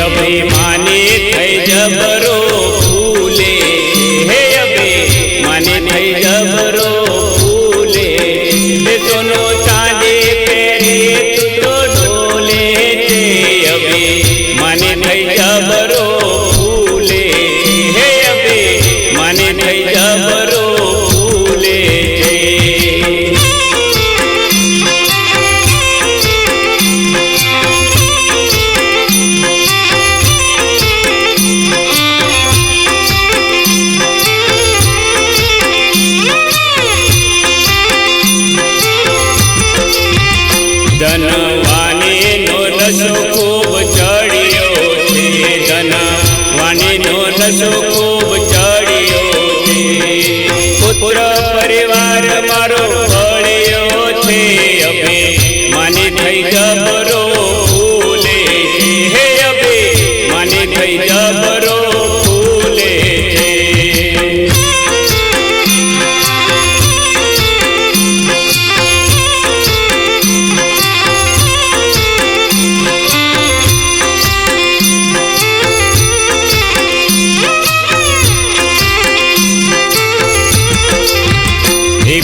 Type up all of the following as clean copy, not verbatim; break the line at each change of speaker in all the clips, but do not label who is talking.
अभिमानी थई जबरो फूले, हे अभिमानी थई जबरो फूले, सोनो चांदी पेरे तू तो ढोले, अभिमानी थई जबरो फूले, हे अभिमानी थई जबरो फूले। धनवानी नो नशो खूब चढ़ियो छे, धनवानी नो नशो खूब चढ़ियो छे, पुत्र परिवार मारो भळियो छे, अभिमानी थई जबरो फूले, हे अभिमानी थई जबरो फूले।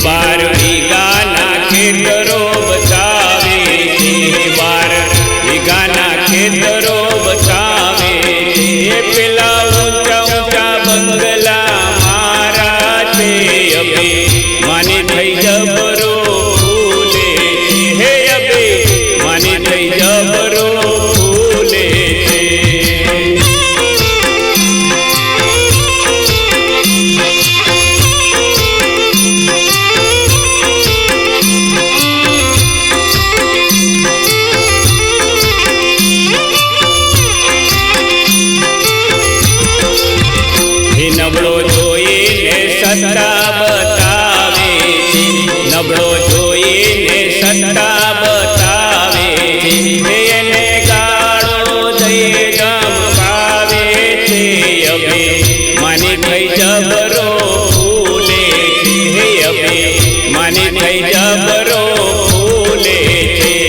बार गाना खेतरो बचावे, बार गाना खेतरो बचावे, पेला ऊंचा ऊंचा बंगला मारा छे, अभिमानी थई जबरो फूले, हे अभिमानी थई जबरो फूले। नबळो जोईने सत्ता बतावे, नबळो जोईने सत्ता बतावे, एने गाळो दई धमकावे छे, अभिमानी थई जबरो फूले, हे अभिमानी थई जबरो फूले छे।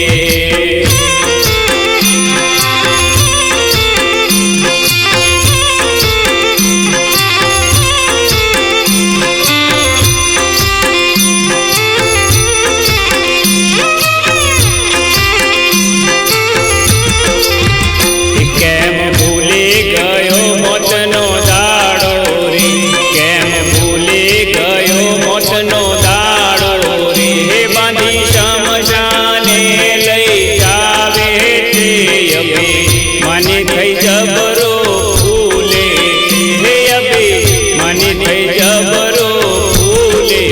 केम भूली गयो मोतनो दाड़ो रे, केम भूली गयो मोतनो दाड़ो रे, बांधी शमशाने लई जावे छे, अभिमानी थई जबरो फूले, हे अभिमानी थई जबरो फूले।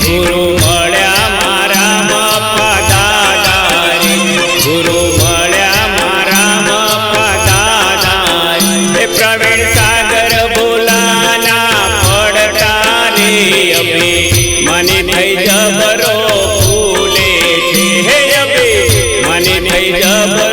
गुरु मळ्या मारा मप्पा दादा रे, गुरु मळ्या मारा मप्पा दादा रे, प्रवीण सागर बोलाना पड़ता रे, अभिमानी थई जबरो फूले, हे अभिमानी थई जबरो